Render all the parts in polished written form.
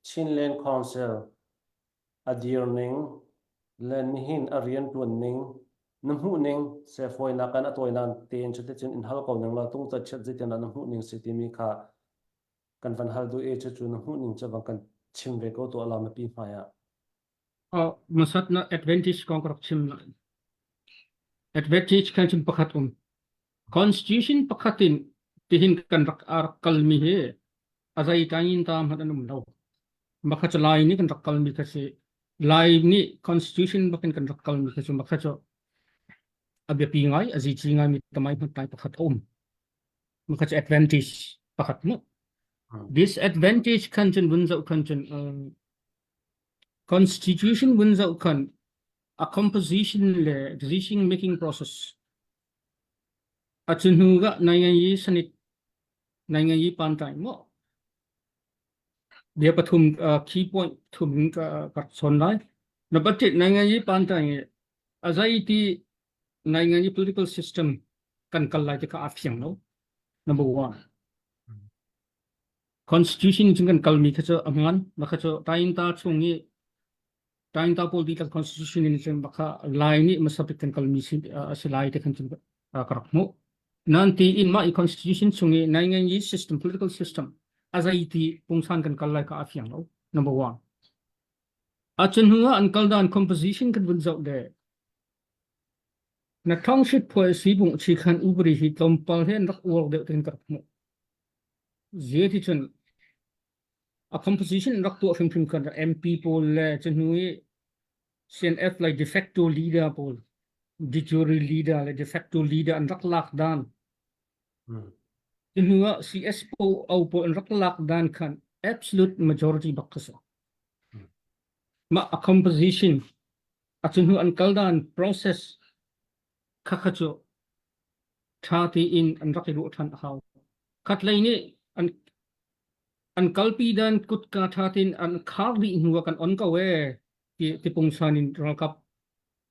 Chinland Council Adirning Lenhin Arian Tuanning Hmuhning se foina kan atoinan ten chete chin in hal ko nang la Tungtatchet zitian Hmuhning city mi kha kan van hal du e chu Hmuhning cha bang kan chimve ko to ala ma pi maya masat na advantage kongkrok chim na advantage kan chim pakhat constitution pakhatin tihin kan rak ar kalmi he azai tain tam hadanum law makha lai ni kan rak kalmi kasi lai ni constitution bakin kan rak kalmi kasi makha cho abya pingai azi chingai mi tamai tai pakhat makha cho advantage pakhat mo disadvantage kan chen bunza kan chen constitution bunza kan a composition le decision making process achunhuga nangayi sanit nangayi pantai mo dia pathum key point thum ka sonlai nabatit nangayi pantai azai ti nangayi political system kan kallai ka afyang no number 1 constitution jingan kalmi khacho aman makhacho tain ta chungi tain ta political constitution in sem bakha line ni masapit kan kalmi silai te kan chung karakmo nanti in ma constitution chungi nangayi system political system azaiti pungsan kan kallai ka afyang no number 1 achin huwa an kaldan composition kan bunzau de na township policy bung chi khan ubri hi tompal he nak work de tin kar mo zeti chen a composition rak to phim kan mp pol le chen hui cnf like de facto leader pol de jure leader le de facto leader an rak lak dan Inua CSPO au po rak lak dan kan absolute majority bakasa. Ma a composition atunu an kaldan process kakacho thati in an rakiru than how. Katlay ni an kalpi dan kut ka thatin an khagdi inua kan on ka we tipong sanin World Cup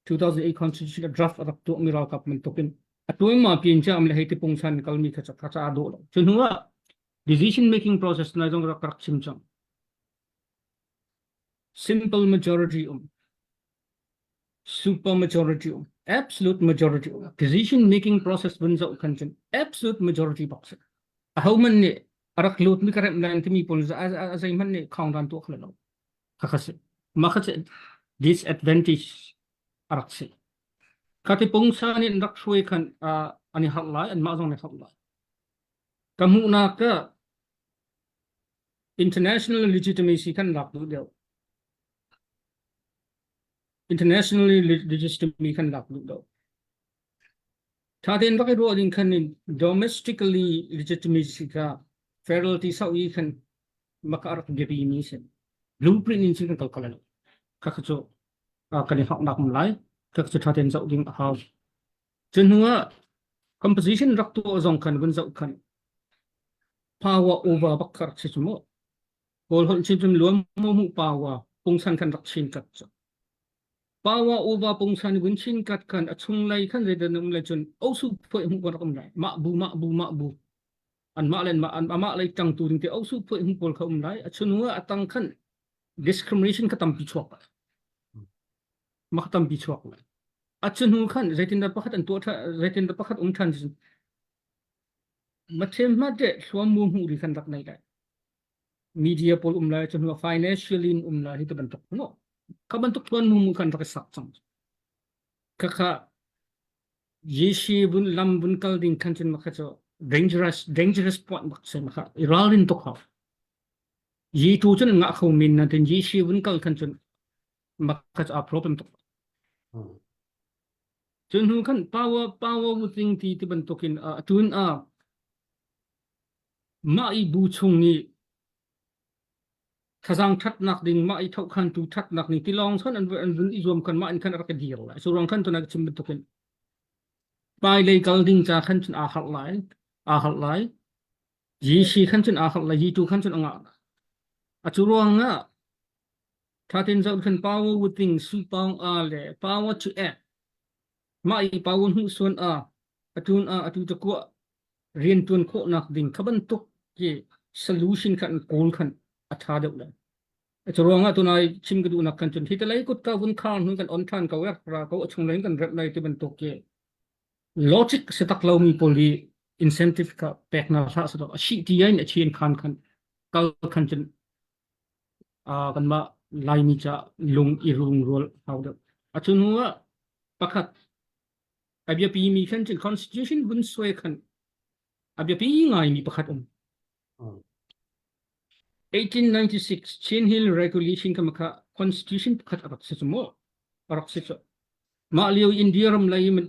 2008 constitution draft arak to World Cup mentokin. Atuin ma pincha am lehi tipong san kalmi kacha ado lo chunwa decision making process na jong rak chimchang simple majority super majority absolute majority decision making process bunza kanchen absolute majority box how man ne arak lot mi karem nan timi pol as man ne count dan to khlo khase makhat disadvantage arak se kati pungsan in rak shwe kan ani halai an ma jong ne halai kamu na ka international legitimacy kan lak du deu internationally legitimacy kan lak du deu thaden rak ro din kan domestically legitimacy ka federality sau yi kan makarak gebi ni sen blueprint in sin kan kalkala ka khacho kan hak nak mulai các sự thay dạo đình hào chân hua composition rak tu zong kan bun zau kan power over bakar chimo bol hol chim luam mu power pungsan kan rak chin kat power over pungsan bun chin kat kan achung lai kan le danum le chun osu phoi mu rak lai ma bu an ma len ma an ma lai tang tu ding te osu phoi mu bol khum lai achun hua atang kan discrimination katam pichok maktam bichok achun hu khan zaitin da pakhat an to tha zaitin da pakhat than mathem ma de swam mu hu ri khan dak nai dai media pol lai chun hu financially lai hi to ban tok no ka ban tok tuan mu khan dak sak chang ka yeshi bun lam bun kal ding khan chen makha cho dangerous point bak se makha iralin to kha yi tu chun nga khau min na ten yeshi bun kal khan chen makha a problem to chun hu kan power wuting ti ban tokin tun mai bu chung ni khazang that nak ding mai thau khan tu that nak ni tilong son an bun izom kan ma an kan rak dir la so rong kan to nak chim ban tokin pai le kal ding cha khan chun a hal lai yi shi khan chun a hal lai yi tu khan chun anga chu rong nga thatin zau khan power wuting su pang le power to act mai pawun hu son atun atu to ko rian tun kho nak ding khaban tok ke solution kan kol khan atha de la Churonga tunai chim gadu nak kan chun hitalai kut ka vun khan hun kan on than ka wer ra ka chung lain kan ret lai te ban tok ke logic se tak lo mi poli incentive ka pek na sa sa shi ti yain a chin khan khan kal khan chun a kan ma lai mi cha lung I rung rol how da achun huwa pakhat abya pi mi khan chin constitution bun soi khan abya pi ngai mi pakhat 1896 Chin Hill Regulation ka maka constitution pakhat arak se mo arak se ma liu India ram lai min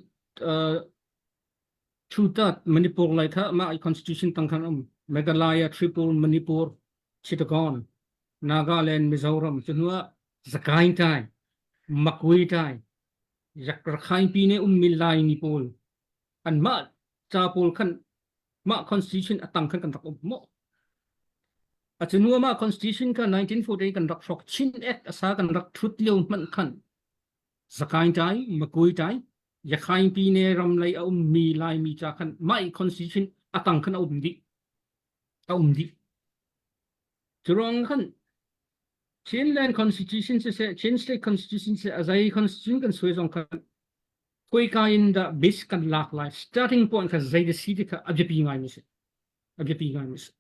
Chutat Manipur lai tha ma constitution tang khan Meghalaya Tripura Manipur Chittagong Nagaland Mizoram chunwa zakai tai makui tai yak rakhai pi ne milai ni pol an ma cha pol khan ma constitution atang khan kan rak mo achunwa ma constitution ka 1940 kan rak frok chin act asa kan rak thut leu man khan zakai tai makui tai yakhai pi ne ram lai mi lai mi cha khan mai constitution atang khan di churong khan Chinland constitution se Chin state constitution se azai constitution kan soi song kan koi ka in da base kan lak lai starting point ka zai de city ka abjepi ngai mi se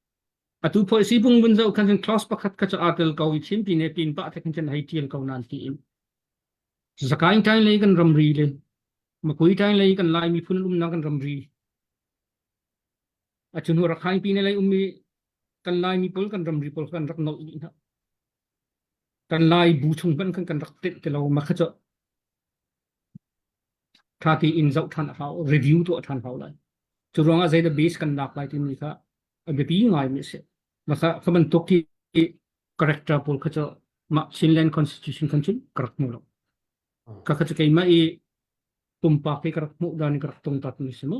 atu po si bung bun zau kan class pakhat ka cha article ka wi chim pi ne pin ba ta kan chen hai tiel ka nan ti in zakai tai le kan ram ri le makui tai le kan lai mi phun na kan ram ri achun ho rakhai pi ne le mi kan lai mi pol kan ram ri pol kan rak no i na kan lai bu chung ban kan rak tet te lo ma kha cho tha ti in zau than hao review to than hao lai chu ronga zai the base kan dak lai ti mi kha a be pi ngai mi se ma kha khaban tok ki character pol kha cho ma Chinland constitution kan chin karak mo lo ka kha cho kai ma I tumpa ke karak mo dan karak tung tat mi se mo